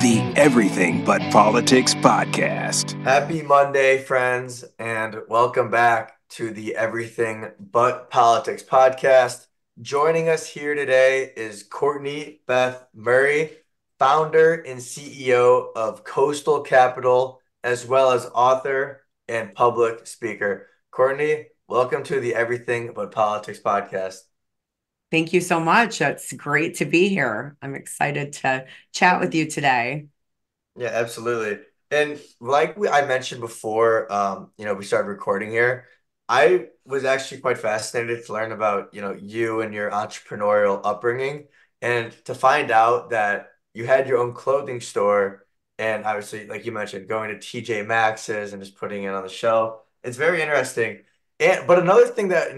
the Everything But Politics podcast. Happy Monday, friends, and welcome back to the Everything But Politics podcast. Joining us here today is Kortney Beth Murray, founder and CEO of Coastal Kapital, as well as author and public speaker. Kortney, welcome to the Everything But Politics podcast. Thank you so much. It's great to be here. I'm excited to chat with you today. Yeah, absolutely. And like I mentioned before, we started recording here. I was actually quite fascinated to learn about, you and your entrepreneurial upbringing, and to find out that you had your own clothing store, and obviously, like you mentioned, going to TJ Maxx's and just putting it on the shelf. It's very interesting. But another thing that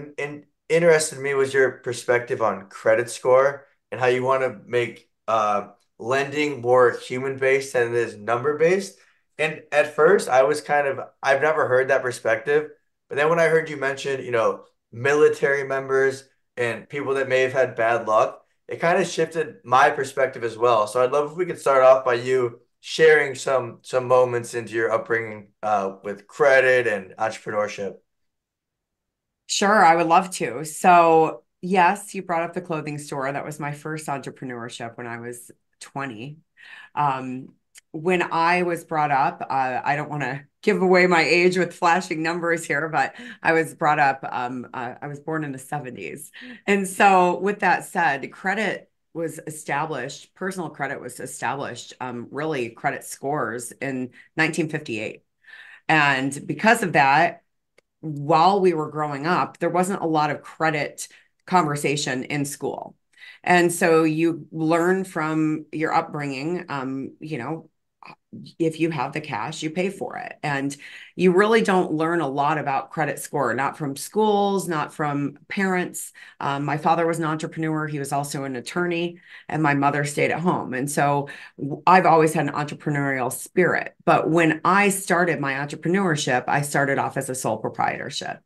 interested me was your perspective on credit score and how you want to make lending more human based than it is number based. And at first, I've never heard that perspective. But then when I heard you mention, military members and people that may have had bad luck, it kind of shifted my perspective as well. So I'd love if we could start off by you sharing some moments into your upbringing with credit and entrepreneurship. Sure, I would love to. So, yes, you brought up the clothing store. That was my first entrepreneurship when I was 20. When I was brought up, I don't want to give away my age with flashing numbers here, but I was brought up, I was born in the 70s. And so with that said, credit was established, personal credit was established, really credit scores in 1958. And because of that, while we were growing up, there wasn't a lot of credit conversation in school. And so you learn from your upbringing, if you have the cash, you pay for it. And you really don't learn a lot about credit score, not from schools, not from parents. My father was an entrepreneur. He was also an attorney, and my mother stayed at home. And so I've always had an entrepreneurial spirit. But when I started my entrepreneurship, I started off as a sole proprietorship.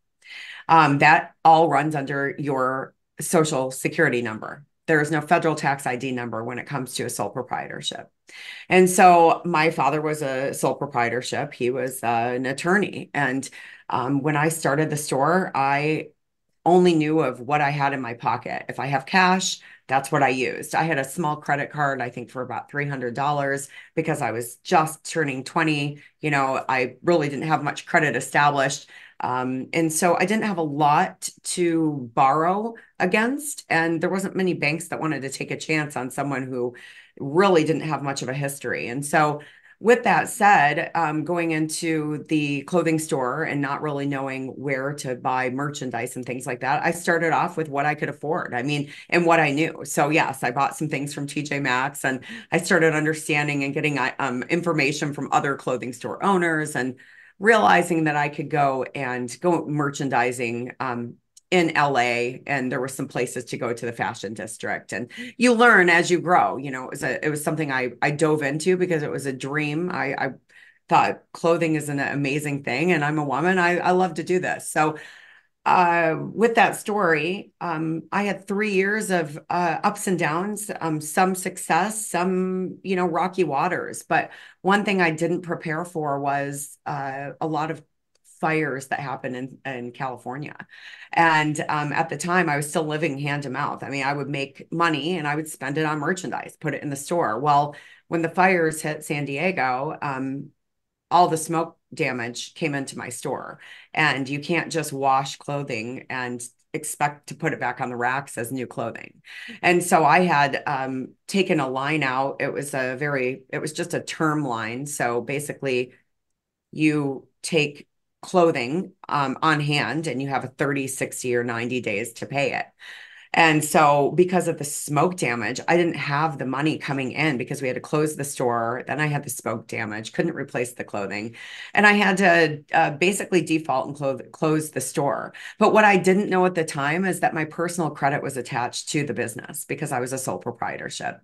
That all runs under your social security number. There is no federal tax ID number when it comes to a sole proprietorship. And so my father was a sole proprietorship. He was an attorney. And when I started the store, I only knew of what I had in my pocket. If I have cash, that's what I used. I had a small credit card, I think for about $300 because I was just turning 20. I really didn't have much credit established. And so I didn't have a lot to borrow against. And there wasn't many banks that wanted to take a chance on someone who really didn't have much of a history. And so with that said, going into the clothing store and not really knowing where to buy merchandise and things like that, I started off with what I could afford. I mean, and what I knew. So yes, I bought some things from TJ Maxx, and I started understanding and getting information from other clothing store owners, and realizing that I could go merchandising in LA, and there were some places to go to the fashion district. And you learn as you grow. It was something I dove into because it was a dream. I thought clothing is an amazing thing, and I'm a woman. I love to do this. So with that story, I had 3 years of ups and downs, some success, some, rocky waters. But one thing I didn't prepare for was a lot of fires that happened in California. And at the time, I was still living hand to mouth. I mean, I would make money and I would spend it on merchandise, put it in the store. Well, when the fires hit San Diego, all the smoke damage came into my store, and you can't just wash clothing and expect to put it back on the racks as new clothing. And so I had taken a line out. It was just a term line. So basically you take clothing on hand, and you have a 30, 60, or 90 days to pay it. And so because of the smoke damage, I didn't have the money coming in because we had to close the store. Then I had the smoke damage, couldn't replace the clothing. And I had to basically default and close the store. But what I didn't know at the time is that my personal credit was attached to the business because I was a sole proprietorship.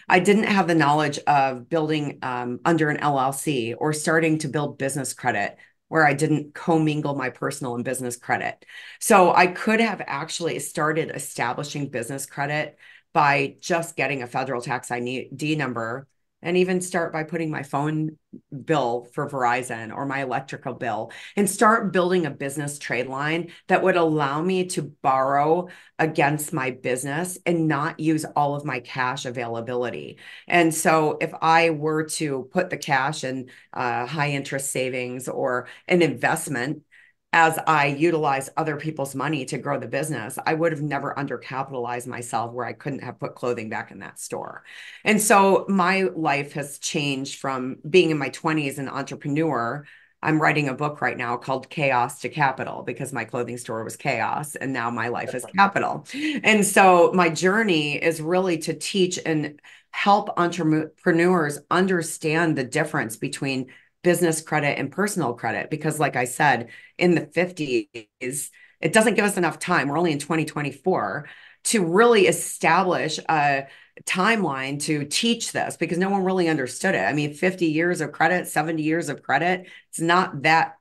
I didn't have the knowledge of building under an LLC or starting to build business credit where I didn't commingle my personal and business credit. So I could have actually started establishing business credit by just getting a federal tax ID number and even start by putting my phone bill for Verizon or my electrical bill and start building a business trade line that would allow me to borrow against my business and not use all of my cash availability. And so if I were to put the cash in high interest savings or an investment, as I utilize other people's money to grow the business, I would have never undercapitalized myself where I couldn't have put clothing back in that store. And so my life has changed from being in my 20s an entrepreneur. I'm writing a book right now called Chaos to Capital because my clothing store was chaos and now my life is capital. And so my journey is really to teach and help entrepreneurs understand the difference between business credit and personal credit. Because like I said, in the 50s, it doesn't give us enough time. We're only in 2024 to really establish a timeline to teach this because no one really understood it. I mean, 50 years of credit, 70 years of credit, it's not that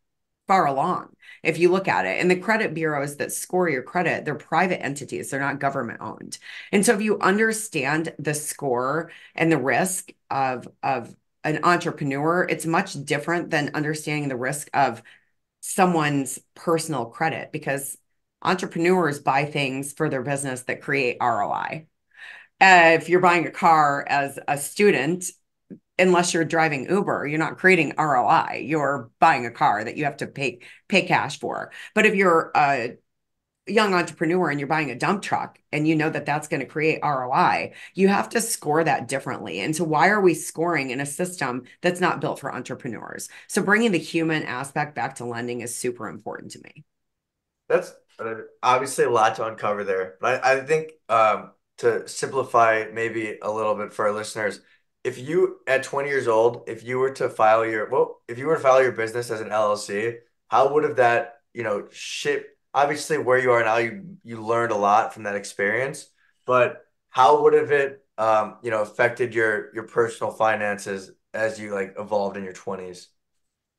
far along if you look at it. And the credit bureaus that score your credit, they're private entities, they're not government owned. And so if you understand the score and the risk of an entrepreneur, it's much different than understanding the risk of someone's personal credit because entrepreneurs buy things for their business that create ROI. If you're buying a car as a student, unless you're driving Uber, you're not creating ROI. You're buying a car that you have to pay cash for. But if you're a young entrepreneur and you're buying a dump truck and you know that that's going to create ROI, you have to score that differently. And so why are we scoring in a system that's not built for entrepreneurs? So bringing the human aspect back to lending is super important to me. That's obviously a lot to uncover there. But I think to simplify maybe a little bit for our listeners, if you at 20 years old, if you were to file your business as an LLC, how would have that, ship obviously where you are now, you learned a lot from that experience, but how would have it affected your personal finances as you like evolved in your 20s?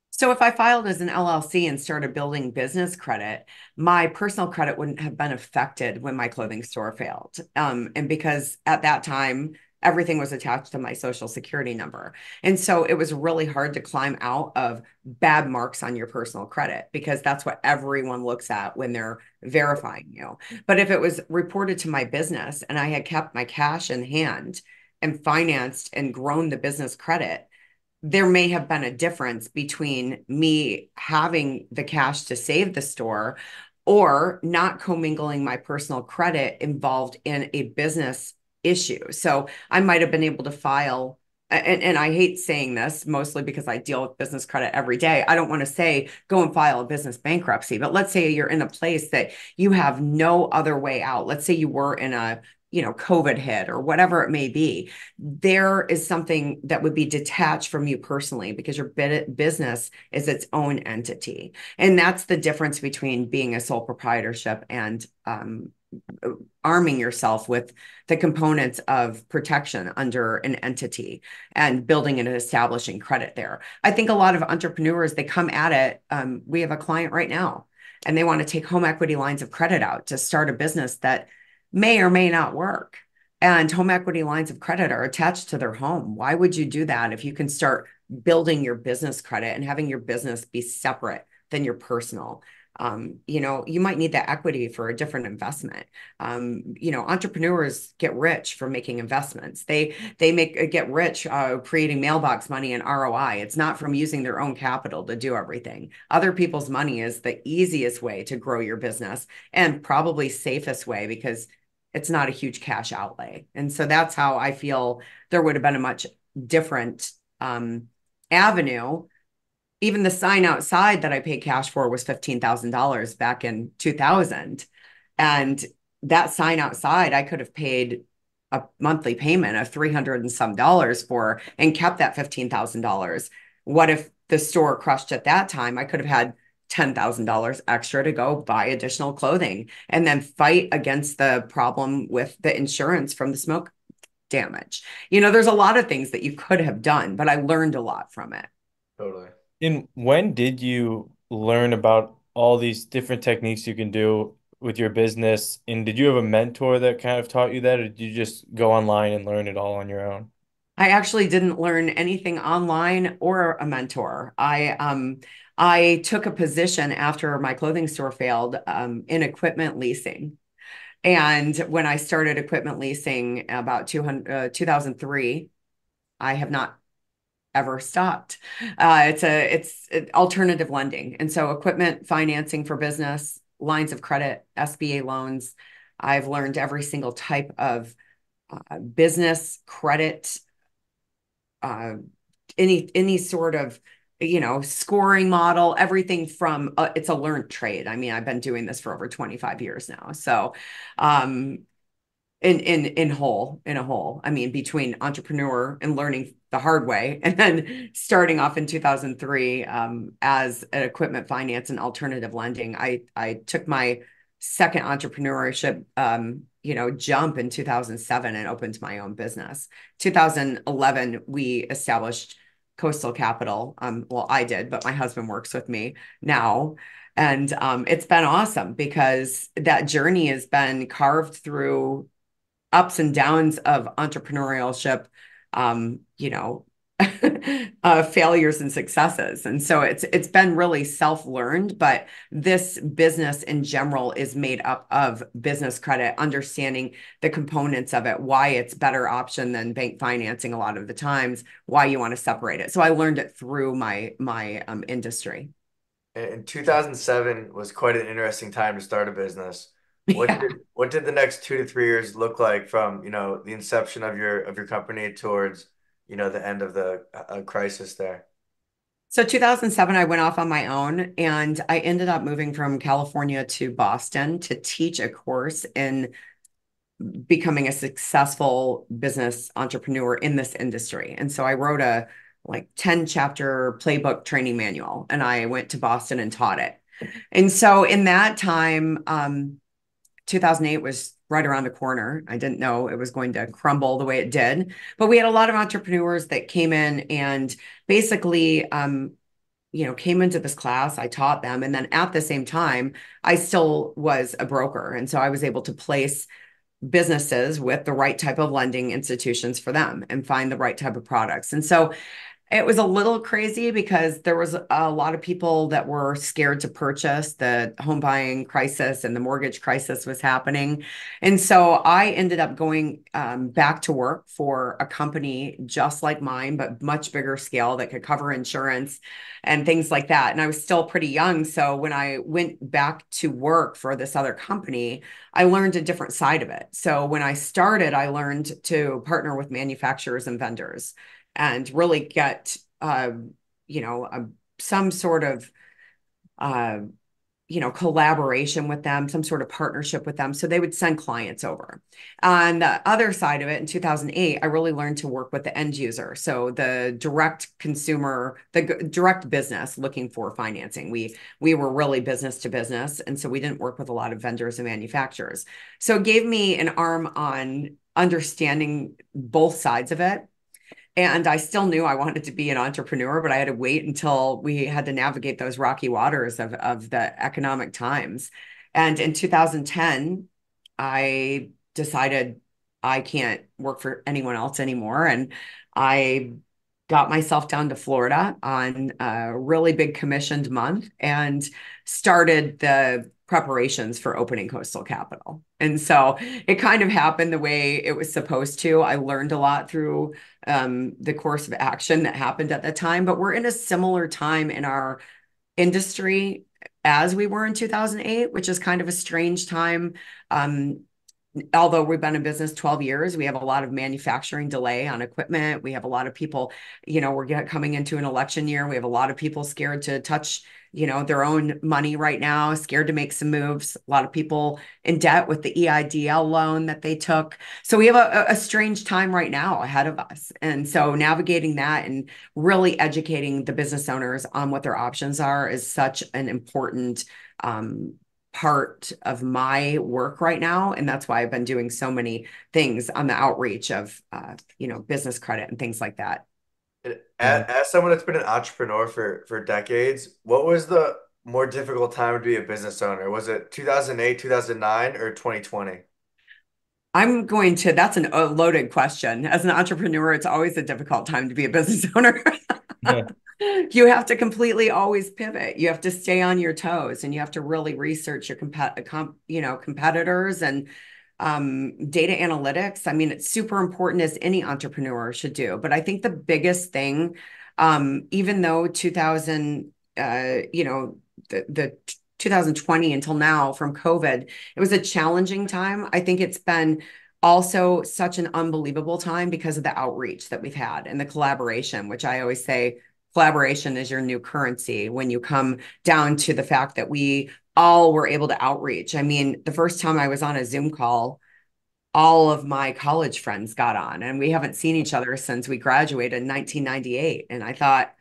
So if I filed as an LLC and started building business credit, my personal credit wouldn't have been affected when my clothing store failed. And because at that time, everything was attached to my social security number. And so it was really hard to climb out of bad marks on your personal credit because that's what everyone looks at when they're verifying you. But if it was reported to my business and I had kept my cash in hand and financed and grown the business credit, there may have been a difference between me having the cash to save the store or not commingling my personal credit involved in a business issue. So I might have been able to file, and I hate saying this mostly because I deal with business credit every day. I don't want to say go and file a business bankruptcy, but let's say you're in a place that you have no other way out. Let's say you were in a COVID hit or whatever it may be. There is something that would be detached from you personally because your business is its own entity. And that's the difference between being a sole proprietorship and arming yourself with the components of protection under an entity and building and establishing credit there. I think a lot of entrepreneurs, they come at it. We have a client right now and they want to take home equity lines of credit out to start a business that may or may not work. And home equity lines of credit are attached to their home. Why would you do that if you can start building your business credit and having your business be separate than your personal? You might need that equity for a different investment. Entrepreneurs get rich from making investments. They get rich creating mailbox money and ROI. It's not from using their own capital to do everything. Other people's money is the easiest way to grow your business and probably safest way because it's not a huge cash outlay. And so that's how I feel there would have been a much different avenue. Even the sign outside that I paid cash for was $15,000 back in 2000. And that sign outside, I could have paid a monthly payment of 300 and some dollars for and kept that $15,000. What if the store crushed at that time? I could have had $10,000 extra to go buy additional clothing and then fight against the problem with the insurance from the smoke damage. There's a lot of things that you could have done, but I learned a lot from it. Totally. And when did you learn about all these different techniques you can do with your business? And did you have a mentor that kind of taught you that, or did you just go online and learn it all on your own? I actually didn't learn anything online or a mentor. I took a position after my clothing store failed in equipment leasing. And when I started equipment leasing about 2003, I have not ever stopped. It's alternative lending. And so equipment financing for business, lines of credit, SBA loans. I've learned every single type of business credit, uh, any sort of scoring model, everything from it's a learned trade. I mean, I've been doing this for over 25 years now. So um in a whole, I mean, between entrepreneur and learning the hard way and then starting off in 2003 as an equipment finance and alternative lending. I took my second entrepreneurship jump in 2007 and opened my own business. 2011 we established Coastal Capital. Well, I did, but my husband works with me now. And it's been awesome because that journey has been carved through ups and downs of entrepreneurship, um, you know, failures and successes. And so it's been really self-learned, but this business in general is made up of business credit, understanding the components of it, why it's better option than bank financing a lot of the times, why you want to separate it. So I learned it through my industry. In 2007 was quite an interesting time to start a business. Yeah. What did the next 2 to 3 years look like from, the inception of your company towards, the end of the crisis there? So 2007, I went off on my own and I ended up moving from California to Boston to teach a course in becoming a successful business entrepreneur in this industry. And so I wrote a like 10 chapter playbook training manual and I went to Boston and taught it. And so in that time, 2008 was right around the corner. I didn't know it was going to crumble the way it did, but we had a lot of entrepreneurs that came in and basically, came into this class. I taught them. And then at the same time, I still was a broker. And so I was able to place businesses with the right type of lending institutions for them and find the right type of products. And so it was a little crazy because there was a lot of people that were scared to purchase. The home buying crisis and the mortgage crisis was happening. And so I ended up going back to work for a company just like mine, but much bigger scale that could cover insurance and things like that. And I was still pretty young. So when I went back to work for this other company, I learned a different side of it. So when I started, I learned to partner with manufacturers and vendors and really get some sort of uh, collaboration with them, some sort of partnership with them, so they would send clients over. On the other side of it, in 2008, I really learned to work with the end user, so the direct consumer, the direct business looking for financing. We were really business to business, and so we didn't work with a lot of vendors and manufacturers. So it gave me an arm on understanding both sides of it. And I still knew I wanted to be an entrepreneur, but I had to wait until we had to navigate those rocky waters of the economic times. And in 2010, I decided I can't work for anyone else anymore. And I got myself down to Florida on a really big commissioned month and started the preparations for opening Coastal Capital. And so it kind of happened the way it was supposed to. I learned a lot through the course of action that happened at the time, but we're in a similar time in our industry as we were in 2008, which is kind of a strange time. Although we've been in business 12 years, we have a lot of manufacturing delay on equipment. We have a lot of people, we're coming into an election year. We have a lot of people scared to touch, their own money right now, scared to make some moves. A lot of people in debt with the EIDL loan that they took. So we have a strange time right now ahead of us. And so navigating that and really educating the business owners on what their options are is such an important part of my work right now. And that's why I've been doing so many things on the outreach of, business credit and things like that. As someone that's been an entrepreneur for decades, what was the more difficult time to be a business owner? Was it 2008, 2009, or 2020? That's a loaded question. As an entrepreneur, it's always a difficult time to be a business owner. Yeah. You have to completely always pivot. You have to stay on your toes, and you have to really research your competitors and data analytics. I mean, it's super important, as any entrepreneur should do. But I think the biggest thing, even though 2000, the 2020 until now from COVID, it was a challenging time. I think it's been also such an unbelievable time because of the outreach that we've had and the collaboration, which I always say collaboration is your new currency when you come down to the fact that we all were able to outreach. I mean, the first time I was on a Zoom call, all of my college friends got on, and we haven't seen each other since we graduated in 1998. And I thought,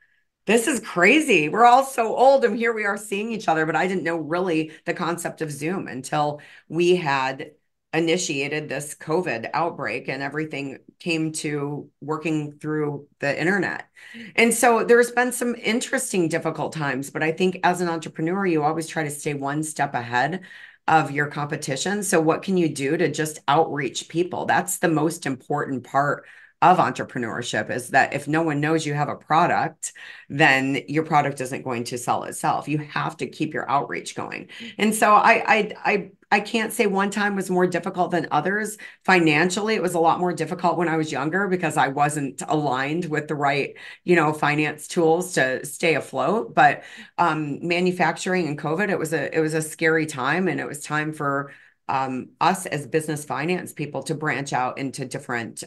this is crazy. We're all so old, and here we are seeing each other. But I didn't know really the concept of Zoom until we had initiated this COVID outbreak and everything came to working through the internet. And so there's been some interesting, difficult times, but I think as an entrepreneur, you always try to stay one step ahead of your competition. So what can you do to just outreach people? That's the most important part of entrepreneurship, is that if no one knows you have a product, then your product isn't going to sell itself. You have to keep your outreach going. And so I can't say one time was more difficult than others. Financially, it was a lot more difficult when I was younger because I wasn't aligned with the right, finance tools to stay afloat. But manufacturing and COVID, it was a scary time, and it was time for us as business finance people to branch out into different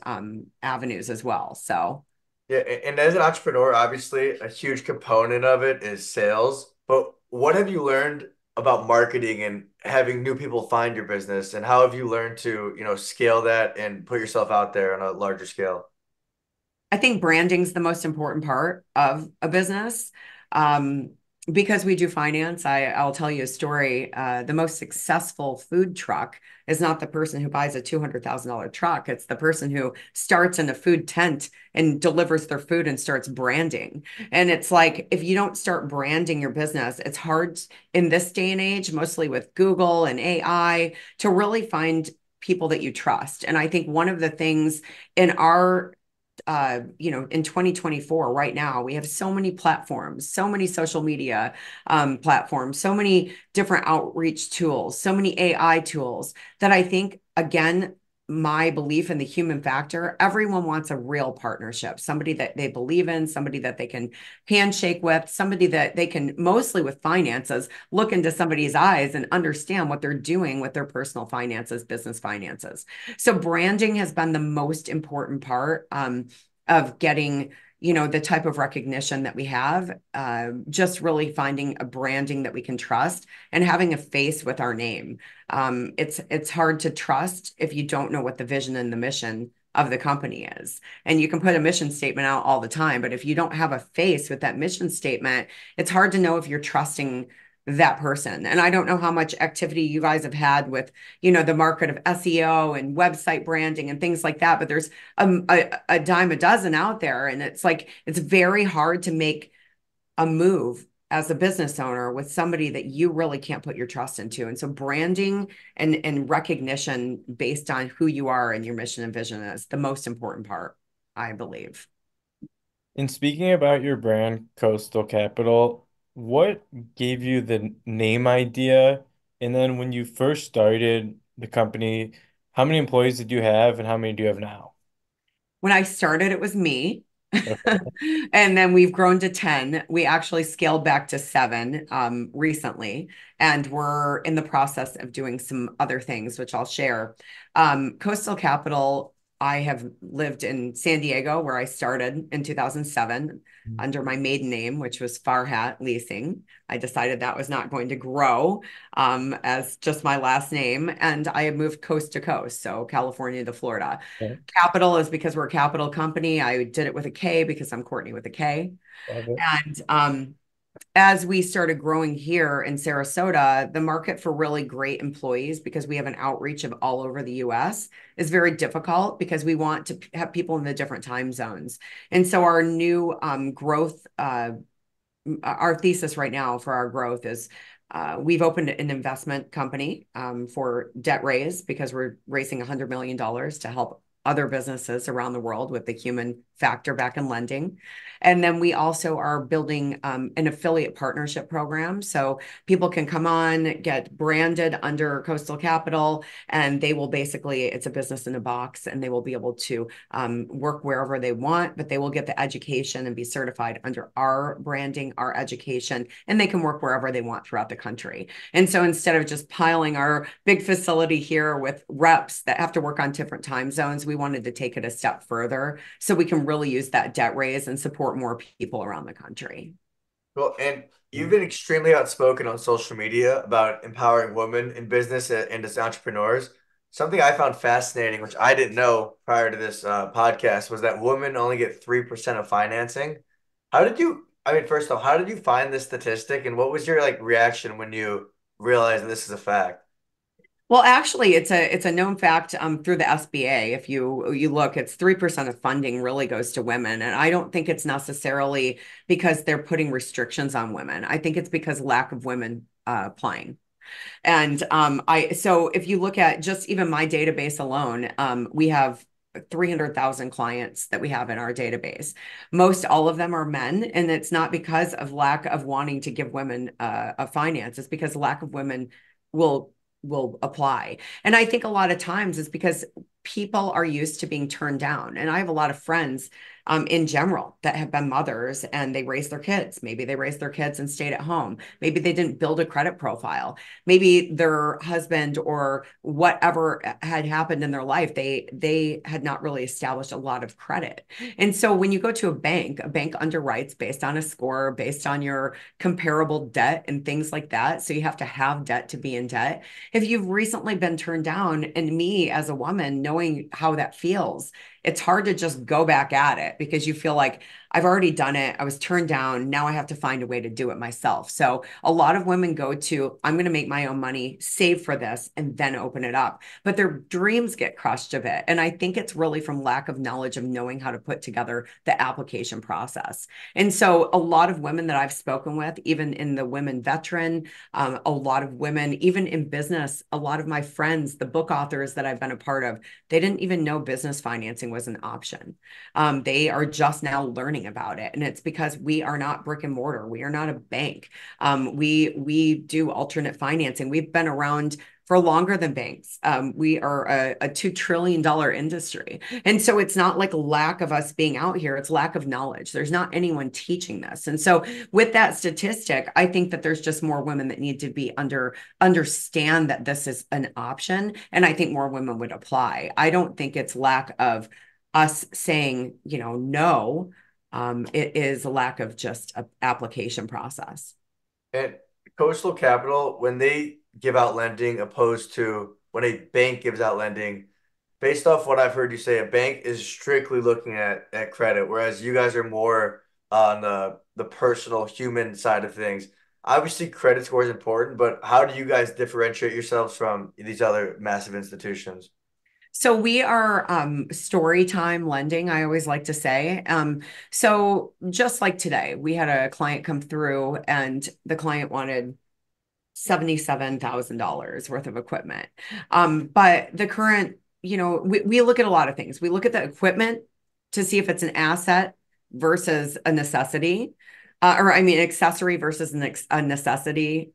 avenues as well. So, Yeah, and as an entrepreneur, obviously a huge component of it is sales. But what have you learned about marketing and having new people find your business, and how have you learned to, scale that and put yourself out there on a larger scale? I think branding's the most important part of a business. Um, because we do finance, I'll tell you a story. The most successful food truck is not the person who buys a $200,000 truck. It's the person who starts in a food tent and delivers their food and starts branding. And it's like, if you don't start branding your business, it's hard in this day and age, mostly with Google and AI, to really find people that you trust. And I think one of the things in our in 2024, right now, we have so many platforms, so many social media platforms, so many different outreach tools, so many AI tools that I think, again, my belief in the human factor, everyone wants a real partnership, somebody that they believe in, somebody that they can handshake with, somebody that they can, mostly with finances, look into somebody's eyes and understand what they're doing with their personal finances, business finances. So branding has been the most important part of getting, the type of recognition that we have, just really finding a branding that we can trust and having a face with our name. It's hard to trust if you don't know what the vision and the mission of the company is. And you can put a mission statement out all the time, but if you don't have a face with that mission statement, it's hard to know if you're trusting that person. And I don't know how much activity you guys have had with, the market of SEO and website branding and things like that, but there's a dime a dozen out there. And it's like, it's very hard to make a move as a business owner with somebody that you really can't put your trust into. And so branding and recognition based on who you are and your mission and vision is the most important part, I believe. And speaking about your brand, Coastal Capital, what gave you the name idea? And then when you first started the company, how many employees did you have and how many do you have now? When I started, it was me. Okay. And then we've grown to 10. We actually scaled back to 7 recently, and we're in the process of doing some other things, which I'll share. Coastal Capital, I have lived in San Diego, where I started in 2007 under my maiden name, which was Farhat Leasing. I decided that was not going to grow as just my last name. And I have moved coast to coast, so California to Florida. Okay. Capital is because we're a capital company. I did it with a K because I'm Kortney with a K. Love it. And as we started growing here in Sarasota, the market for really great employees, because we have an outreach of all over the US, is very difficult because we want to have people in the different time zones. And so our new growth, our thesis right now for our growth is We've opened an investment company for debt raise because we're raising $100 million to help other businesses around the world with the human factor back in lending. And then we also are building an affiliate partnership program. So people can come on, get branded under Coastal Capital, and they will basically, it's a business in a box, and they will be able to work wherever they want, but they will get the education and be certified under our branding, our education, and they can work wherever they want throughout the country. And so instead of just piling our big facility here with reps that have to work on different time zones, we wanted to take it a step further so we can really use that debt raise and support more people around the country. Well, and you've been extremely outspoken on social media about empowering women in business and as entrepreneurs. Something I found fascinating, which I didn't know prior to this podcast, was that women only get 3% of financing. I mean, first off, how did you find this statistic, and what was your like reaction when you realized this is a fact? Well, actually, it's a known fact through the SBA. If you look, it's 3% of funding really goes to women, and I don't think it's necessarily because they're putting restrictions on women. I think it's because lack of women applying. And so if you look at just even my database alone, we have 300,000 clients that we have in our database. Most all of them are men, and it's not because of lack of wanting to give women a finance. It's because lack of women will apply. And I think a lot of times it's because people are used to being turned down. And I have a lot of friends in general that have been mothers and they raised their kids. Maybe they raised their kids and stayed at home. Maybe they didn't build a credit profile. Maybe their husband or whatever had happened in their life, they had not really established a lot of credit. And so when you go to a bank underwrites based on a score, based on your comparable debt and things like that. So you have to have debt to be in debt. If you've recently been turned down, and me as a woman, knowing how that feels, it's hard to just go back at it because you feel like I've already done it. I was turned down. Now I have to find a way to do it myself. So a lot of women go to, I'm going to make my own money, save for this, and then open it up. But their dreams get crushed a bit. And I think it's really from lack of knowledge of knowing how to put together the application process. And so a lot of women that I've spoken with, even in the women veteran, a lot of women, even in business, a lot of my friends, the book authors that I've been a part of, they didn't even know business financing was an option. They are just now learning about it. And it's because we are not brick and mortar. We are not a bank. We do alternate financing. We've been around for longer than banks. We are a $2 trillion industry. And so it's not like lack of us being out here, it's lack of knowledge. There's not anyone teaching this. And so with that statistic, I think that there's just more women that need to be understand that this is an option. And I think more women would apply. I don't think it's lack of us saying, no. It is a lack of just an application process. And Coastal Capital, when they give out lending opposed to when a bank gives out lending, based off what I've heard you say, a bank is strictly looking at credit, whereas you guys are more on the personal human side of things. Obviously, credit score is important, but how do you guys differentiate yourselves from these other massive institutions? So we are story time lending, I always like to say. So just like today, we had a client come through and the client wanted $77,000 worth of equipment. But the current, we look at a lot of things. We look at the equipment to see if it's an asset versus a necessity. Accessory versus a necessity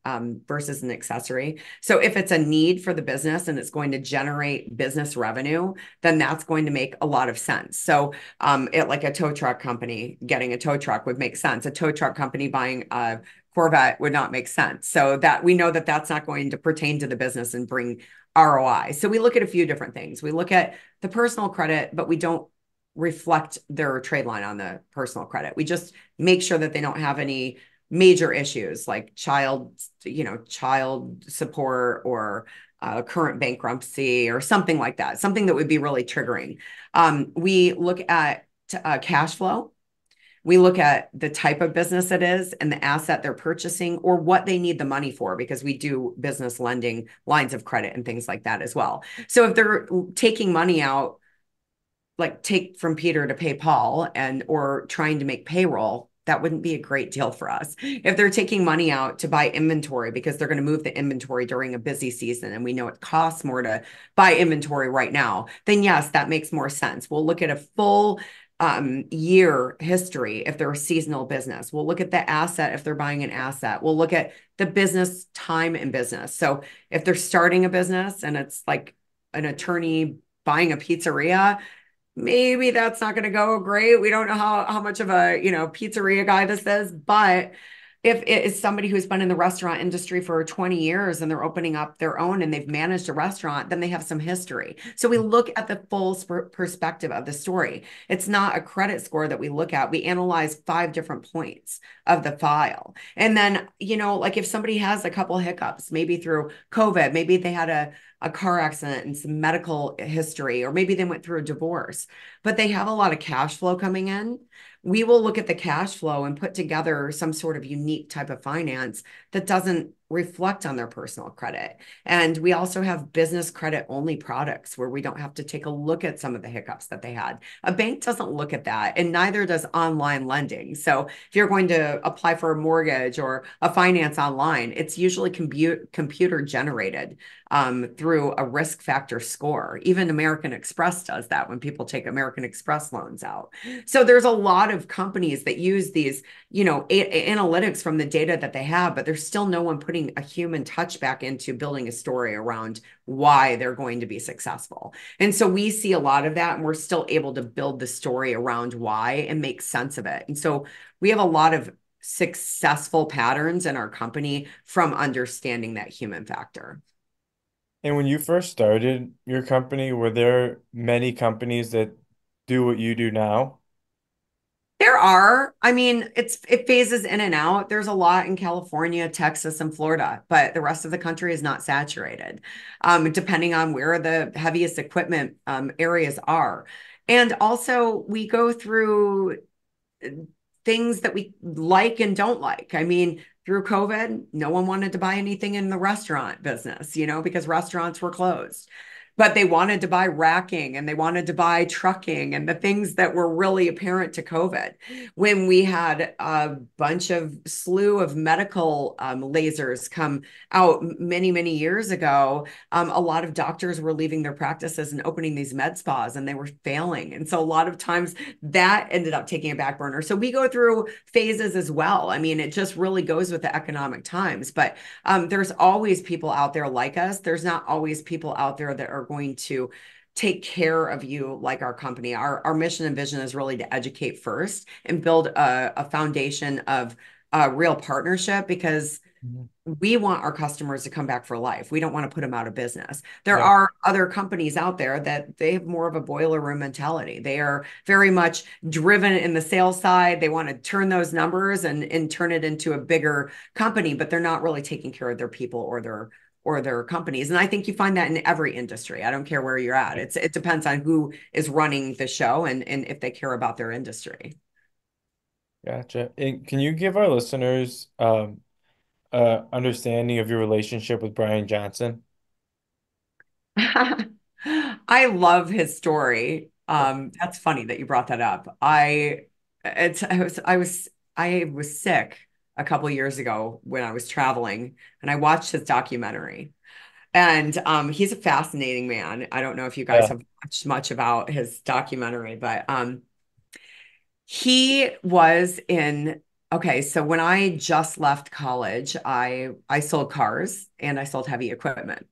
versus an accessory. So if it's a need for the business and it's going to generate business revenue, then that's going to make a lot of sense. So like a tow truck company getting a tow truck would make sense. A tow truck company buying a Corvette would not make sense. So that we know that that's not going to pertain to the business and bring ROI. So we look at a few different things. We look at the personal credit, but we don't reflect their trade line on the personal credit. We just make sure that they don't have any major issues like child support or current bankruptcy or something like that, something that would be really triggering. We look at cash flow. We look at the type of business it is and the asset they're purchasing or what they need the money for, because we do business lending, lines of credit and things like that as well. So if they're taking money out, like take from Peter to pay Paul or trying to make payroll, that wouldn't be a great deal for us. If they're taking money out to buy inventory because they're going to move the inventory during a busy season and we know it costs more to buy inventory right now, then yes, that makes more sense. We'll look at a full year history if they're a seasonal business. We'll look at the asset if they're buying an asset. We'll look at the business time in business. So if they're starting a business and it's like an attorney buying a pizzeria, maybe that's not going to go great. We don't know how much of a, pizzeria guy this is, but if it is somebody who's been in the restaurant industry for 20 years and they're opening up their own and they've managed a restaurant, then they have some history. So we look at the full perspective of the story. It's not a credit score that we look at. We analyze 5 different points of the file. And then, like if somebody has a couple hiccups, maybe through COVID, maybe they had a car accident and some medical history, or maybe they went through a divorce, but they have a lot of cash flow coming in. We will look at the cash flow and put together some sort of unique type of finance that doesn't reflect on their personal credit. And we also have business credit only products where we don't have to take a look at some of the hiccups that they had. A bank doesn't look at that, and neither does online lending. So if you're going to apply for a mortgage or a finance online, it's usually computer generated through a risk factor score. Even American Express does that when people take American Express loans out. So there's a lot of companies that use these, analytics from the data that they have, but there's still no one putting a human touch back into building a story around why they're going to be successful. And so we see a lot of that, and we're still able to build the story around why and make sense of it. And so we have a lot of successful patterns in our company from understanding that human factor. And when you first started your company, were there many companies that do what you do now? There are. I mean, it phases in and out. There's a lot in California, Texas, and Florida, but the rest of the country is not saturated, depending on where the heaviest equipment areas are. And also, we go through things that we like and don't like. I mean, through COVID, no one wanted to buy anything in the restaurant business, because restaurants were closed. But they wanted to buy racking and they wanted to buy trucking and the things that were really apparent to COVID. When we had a slew of medical lasers come out many, many years ago, a lot of doctors were leaving their practices and opening these med spas, and they were failing. And so a lot of times that ended up taking a back burner. So we go through phases as well. I mean, it just really goes with the economic times. But there's always people out there like us. There's not always people out there that are going to take care of you like our company. Our mission and vision is really to educate first and build a foundation of real partnership, because we want our customers to come back for life. We don't want to put them out of business. There are other companies out there that they have more of a boiler room mentality. They are very much driven in the sales side. They want to turn those numbers and turn it into a bigger company, but they're not really taking care of their people or their companies. And I think you find that in every industry. I don't care where you're at. It depends on who is running the show and if they care about their industry. Gotcha. And can you give our listeners understanding of your relationship with Brian Johnson? I love his story. That's funny that you brought that up. I was sick a couple years ago when I was traveling, and I watched his documentary. And he's a fascinating man. I don't know if you guys have watched much about his documentary, but he was in. Okay, so when I just left college, I sold cars and I sold heavy equipment.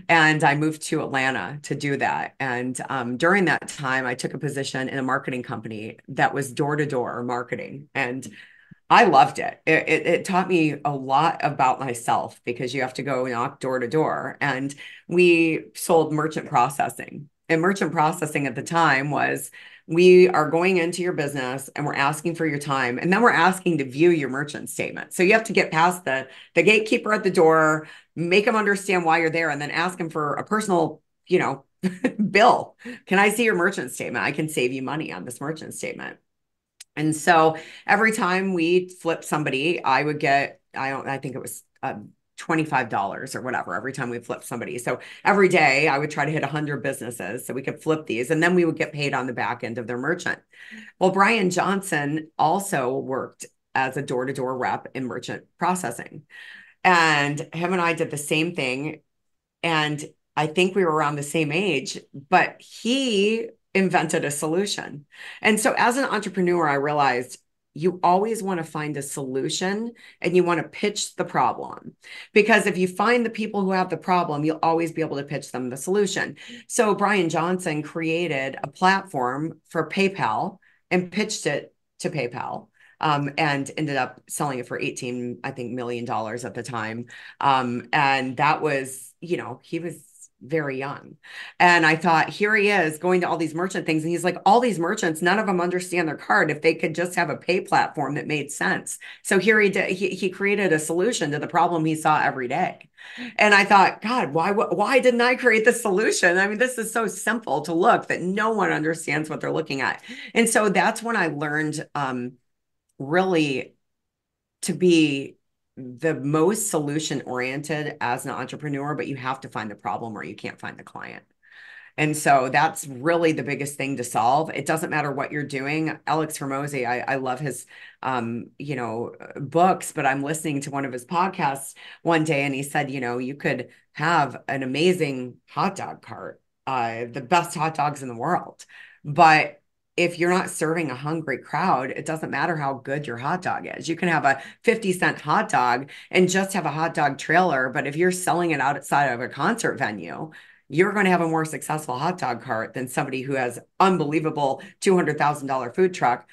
And I moved to Atlanta to do that. And during that time, I took a position in a marketing company that was door-to-door marketing. And I loved it. It taught me a lot about myself, because you have to go knock door to door. And we sold merchant processing. And merchant processing at the time was, we are going into your business and we're asking for your time. And then we're asking to view your merchant statement. So you have to get past the gatekeeper at the door, make them understand why you're there, and then ask them for a personal, bill. Can I see your merchant statement? I can save you money on this merchant statement. And so every time we flip somebody, I would get, I think it was $25 or whatever every time we flipped somebody. So every day I would try to hit 100 businesses so we could flip these, and then we would get paid on the back end of their merchant. Well, Brian Johnson also worked as a door-to-door rep in merchant processing. And him and I did the same thing. And I think we were around the same age, but he invented a solution. And so as an entrepreneur, I realized you always want to find a solution and you want to pitch the problem, because if you find the people who have the problem, you'll always be able to pitch them the solution. So Brian Johnson created a platform for PayPal and pitched it to PayPal. And ended up selling it for 18, I think, $18 million at the time. And that was, he was very young. And I thought, here he is going to all these merchant things. And he's like, all these merchants, none of them understand their card if they could just have a pay platform that made sense. So here he did, he created a solution to the problem he saw every day. And I thought, God, why didn't I create this solution? I mean, this is so simple to look that no one understands what they're looking at. And so that's when I learned, really to be the most solution oriented as an entrepreneur, but you have to find the problem or you can't find the client. And so that's really the biggest thing to solve. It doesn't matter what you're doing. Alex Hormozy, I love his, books, but I'm listening to one of his podcasts one day and he said, you could have an amazing hot dog cart, the best hot dogs in the world, but if you're not serving a hungry crowd, it doesn't matter how good your hot dog is. You can have a 50-cent hot dog and just have a hot dog trailer. But if you're selling it outside of a concert venue, you're going to have a more successful hot dog cart than somebody who has unbelievable $200,000 food truck,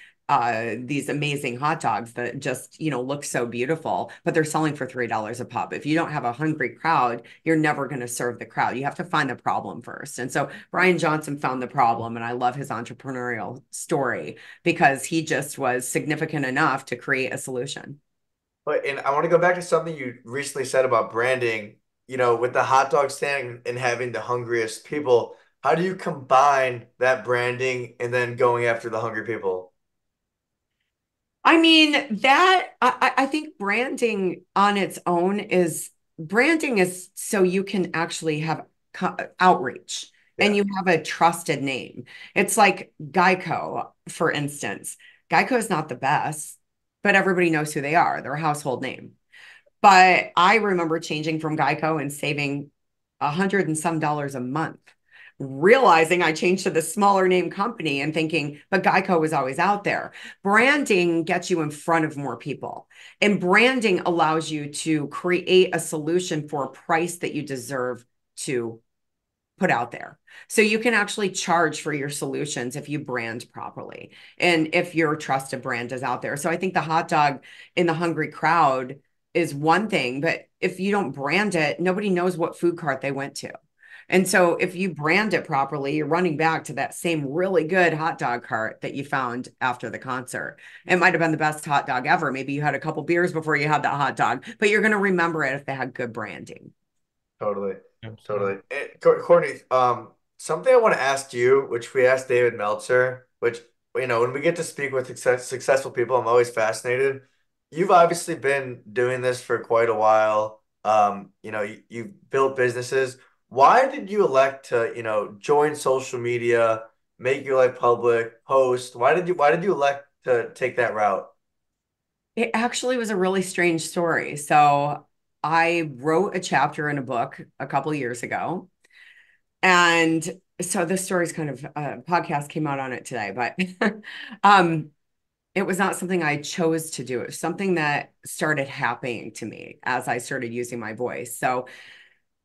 these amazing hot dogs that just, look so beautiful, but they're selling for $3 a pop. If you don't have a hungry crowd, you're never going to serve the crowd. You have to find the problem first. And so Brian Johnson found the problem, and I love his entrepreneurial story because he just was significant enough to create a solution. And I want to go back to something you recently said about branding, with the hot dog stand and having the hungriest people. How do you combine that branding and then going after the hungry people? I mean, I think branding on its own branding is so you can actually have outreach and you have a trusted name. It's like Geico, for instance. Geico is not the best, but everybody knows who they are. They're a household name. But I remember changing from Geico and saving $100 and some a month, realizing I changed to the smaller name company and thinking, but Geico was always out there. Branding gets you in front of more people, and branding allows you to create a solution for a price that you deserve to put out there. So you can actually charge for your solutions if you brand properly and if your trusted brand is out there. So I think the hot dog in the hungry crowd is one thing, but if you don't brand it, nobody knows what food cart they went to. And so if you brand it properly, you're running back to that same really good hot dog cart that you found after the concert. It might have been the best hot dog ever. Maybe you had a couple beers before you had that hot dog, but you're going to remember it if they had good branding. Totally. Absolutely. Totally. And Kortney, something I want to ask you, which we asked David Meltzer, which, when we get to speak with successful people, I'm always fascinated. You've obviously been doing this for quite a while. You've built businesses. Why did you elect to, join social media, make your life public, post? Why did you elect to take that route? It actually was a really strange story. So I wrote a chapter in a book a couple of years ago. And so this story is kind of a podcast came out on it today, but it was not something I chose to do. It was something that started happening to me as I started using my voice. So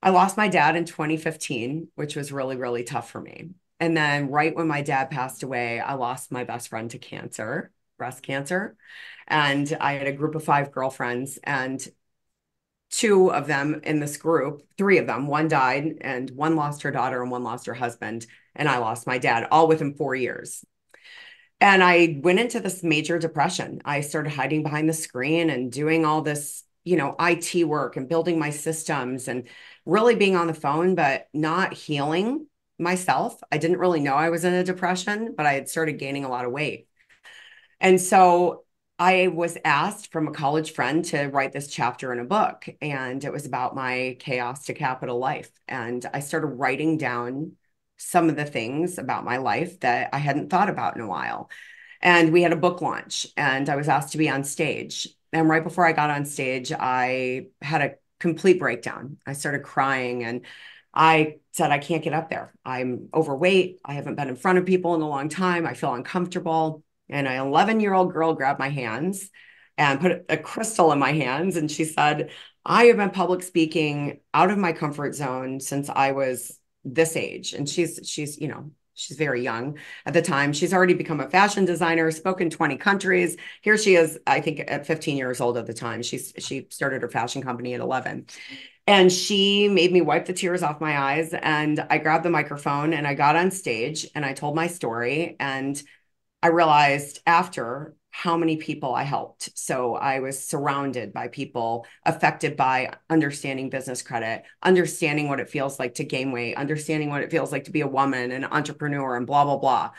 I lost my dad in 2015, which was really, really tough for me. And then right when my dad passed away, I lost my best friend to cancer, breast cancer. And I had a group of 5 girlfriends, and 2 of them in this group, 3 of them, one died and one lost her daughter and one lost her husband. And I lost my dad all within 4 years. And I went into this major depression. I started hiding behind the screen and doing all this, IT work and building my systems and really being on the phone, but not healing myself. I didn't really know I was in a depression, but I had started gaining a lot of weight. And so I was asked from a college friend to write this chapter in a book, and it was about my chaos to capital life. And I started writing down some of the things about my life that I hadn't thought about in a while. And we had a book launch, and I was asked to be on stage. And right before I got on stage, I had a complete breakdown. I started crying, and I said, I can't get up there. I'm overweight. I haven't been in front of people in a long time. I feel uncomfortable. And an 11-year-old girl grabbed my hands and put a crystal in my hands. And she said, I have been public speaking out of my comfort zone since I was this age. And she's very young at the time. She's already become a fashion designer, spoken 20 countries. Here she is, I think at 15 years old at the time. She started her fashion company at 11. And she made me wipe the tears off my eyes. And I grabbed the microphone and I got on stage and I told my story. And I realized after how many people I helped. So I was surrounded by people affected by understanding business credit, understanding what it feels like to gain weight, understanding what it feels like to be a woman, an entrepreneur, and blah, blah, blah.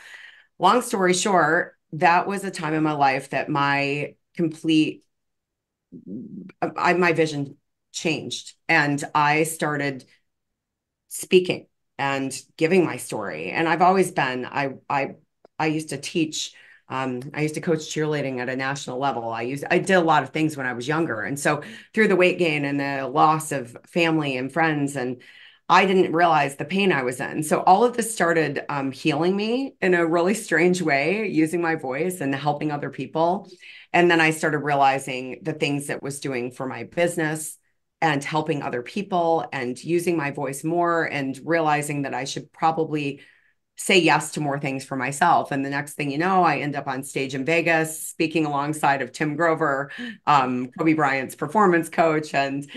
Long story short, that was a time in my life that my vision changed, and I started speaking and giving my story. And I've always been, I used to teach, I used to coach cheerleading at a national level. I did a lot of things when I was younger. And so through the weight gain and the loss of family and friends, and I didn't realize the pain I was in. So all of this started healing me in a really strange way, using my voice and helping other people. And then I started realizing the things that was doing for my business and helping other people and using my voice more and realizing that I should probably say yes to more things for myself. And the next thing you know, I end up on stage in Vegas speaking alongside of Tim Grover, Kobe Bryant's performance coach, and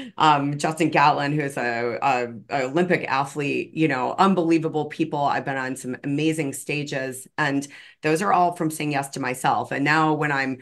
Justin Gatlin, who's a Olympic athlete, unbelievable people. I've been on some amazing stages, and those are all from saying yes to myself. And now when I'm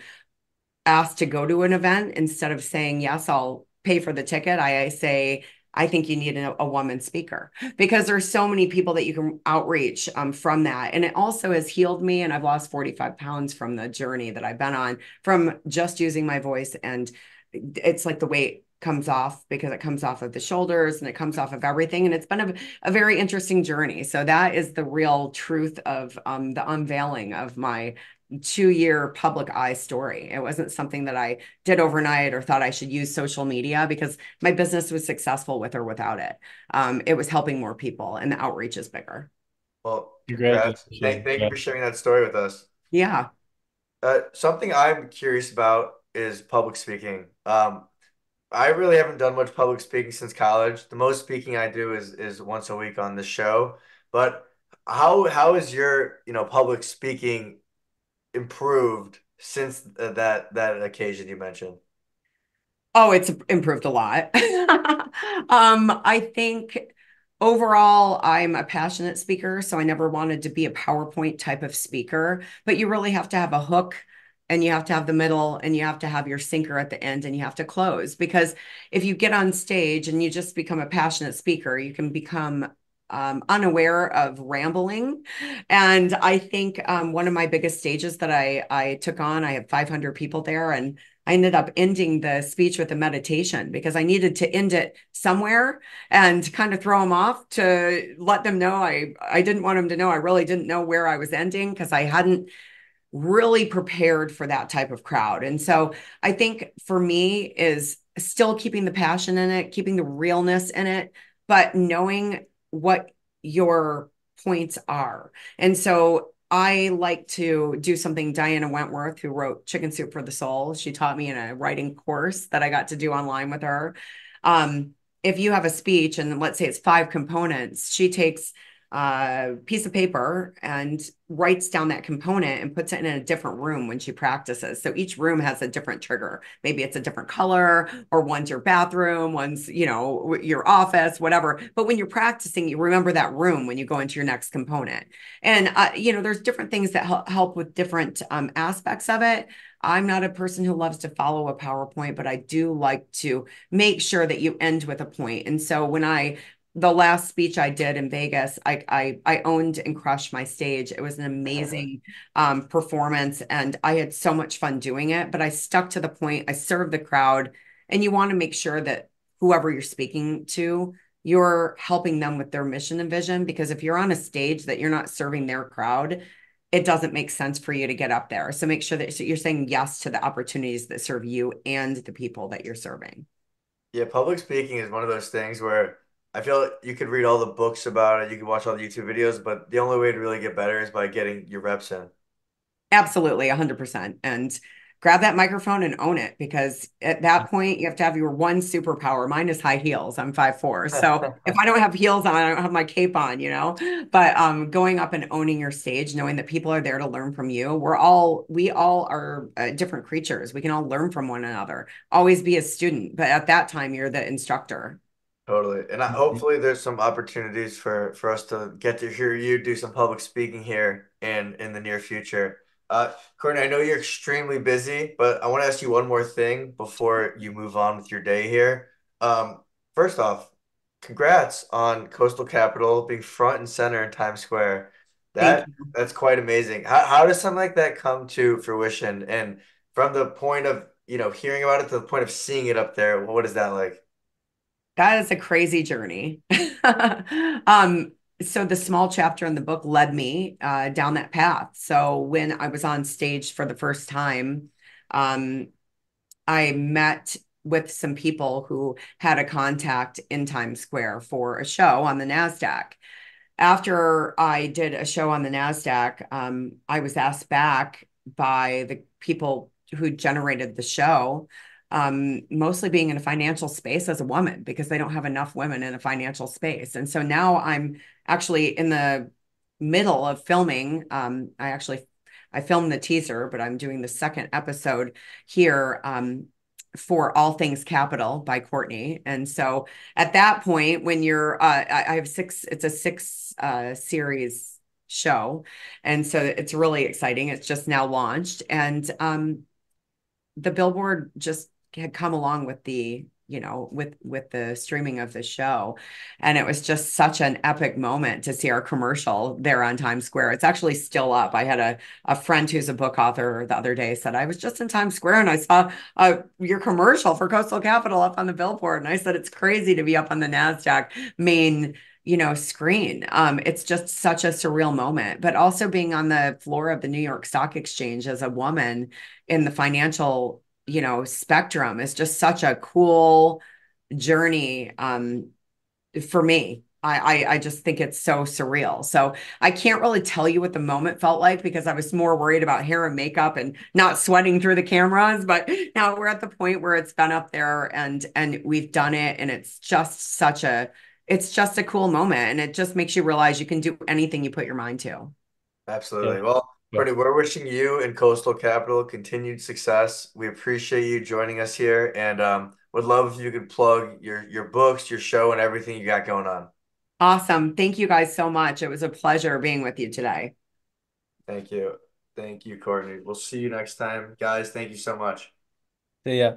asked to go to an event, instead of saying, yes, I'll pay for the ticket, I say, I think you need a woman speaker, because there's so many people that you can outreach from that. And it also has healed me. And I've lost 45 pounds from the journey that I've been on from just using my voice. And it's like the weight comes off because it comes off of the shoulders and it comes off of everything. And it's been a very interesting journey. So that is the real truth of the unveiling of my 2-year public eye story. It wasn't something that I did overnight or thought I should use social media, because my business was successful with or without it. It was helping more people, and the outreach is bigger. Well, congrats. Congratulations. Thank you for sharing that story with us. Yeah. Something I'm curious about is public speaking. I really haven't done much public speaking since college. The most speaking I do is once a week on the show. But how is your public speaking improved since that occasion you mentioned? Oh, it's improved a lot. I think overall, I'm a passionate speaker, so I never wanted to be a PowerPoint type of speaker, but you really have to have a hook, and you have to have the middle, and you have to have your sinker at the end, and you have to close. Because if you get on stage and you just become a passionate speaker, you can become unaware of rambling. And I think one of my biggest stages that I took on, I had 500 people there, and I ended up ending the speech with a meditation, because I needed to end it somewhere and kind of throw them off, to let them know I didn't want them to know I really didn't know where I was ending, because I hadn't really prepared for that type of crowd. And so I think for me is still keeping the passion in it, keeping the realness in it, but knowing what your points are. And so I like to do something Diana Wentworth, who wrote Chicken Soup for the Soul. She taught me in a writing course that I got to do online with her. If you have a speech and let's say it's 5 components, she takes a piece of paper and writes down that component and puts it in a different room when she practices. So each room has a different trigger. Maybe it's a different color, or one's your bathroom, one's, your office, whatever. But when you're practicing, you remember that room when you go into your next component. And, there's different things that help with different aspects of it. I'm not a person who loves to follow a PowerPoint, but I do like to make sure that you end with a point. And so when I the last speech I did in Vegas, I owned and crushed my stage. It was an amazing performance, and I had so much fun doing it. But I stuck to the point. I served the crowd, and you want to make sure that whoever you're speaking to, you're helping them with their mission and vision. Because if you're on a stage that you're not serving their crowd, it doesn't make sense for you to get up there. So make sure that you're saying yes to the opportunities that serve you and the people that you're serving. Yeah, public speaking is one of those things where I feel like you could read all the books about it, you could watch all the YouTube videos, but the only way to really get better is by getting your reps in. Absolutely, 100%. And grab that microphone and own it, because at that point you have to have your one superpower. Mine is high heels. I'm 5'4". So if I don't have heels on, I don't have my cape on, you know. But going up and owning your stage, knowing that people are there to learn from you. We all are different creatures. We can all learn from one another. Always be a student, but at that time you're the instructor. Totally. And hopefully there's some opportunities for us to get to hear you do some public speaking here in the near future. Kortney, I know you're extremely busy, but I want to ask you one more thing before you move on with your day here. First off, congrats on Coastal Capital being front and center in Times Square. Thank That you. that's quite amazing. How does something like that come to fruition? And from the point of, hearing about it to the point of seeing it up there, what is that like? That is a crazy journey. Um, so the small chapter in the book led me down that path. So when I was on stage for the first time, um, I met with some people who had a contact in Times Square for a show on the NASDAQ. After I did a show on the NASDAQ, I was asked back by the people who generated the show, mostly being in a financial space as a woman, because they don't have enough women in a financial space. And so now I'm actually in the middle of filming. I filmed the teaser, but I'm doing the second episode here for All Things Capital by Kortney. And so at that point, when you're I have it's a six series show, and so it's really exciting. It's just now launched, and the billboard just had come along with the with the streaming of the show, and it was just such an epic moment to see our commercial there on Times Square. It's actually still up. I had a friend who's a book author the other day said, I was just in Times Square and I saw your commercial for Coastal Capital up on the billboard, and I said, it's crazy to be up on the NASDAQ main screen. It's just such a surreal moment. But also being on the floor of the New York Stock Exchange as a woman in the financial spectrum is just such a cool journey for me. I just think it's so surreal. So I can't really tell you what the moment felt like, because I was more worried about hair and makeup and not sweating through the cameras. But now we're at the point where it's been up there and we've done it, and it's just a cool moment, and it just makes you realize you can do anything you put your mind to. Absolutely. Yeah. Well, Yeah. Courtney, we're wishing you and Coastal Capital continued success. We appreciate you joining us here, and would love if you could plug your books, your show, and everything you got going on. Awesome. Thank you guys so much. It was a pleasure being with you today. Thank you. Thank you, Courtney. We'll see you next time. Guys, thank you so much. See ya.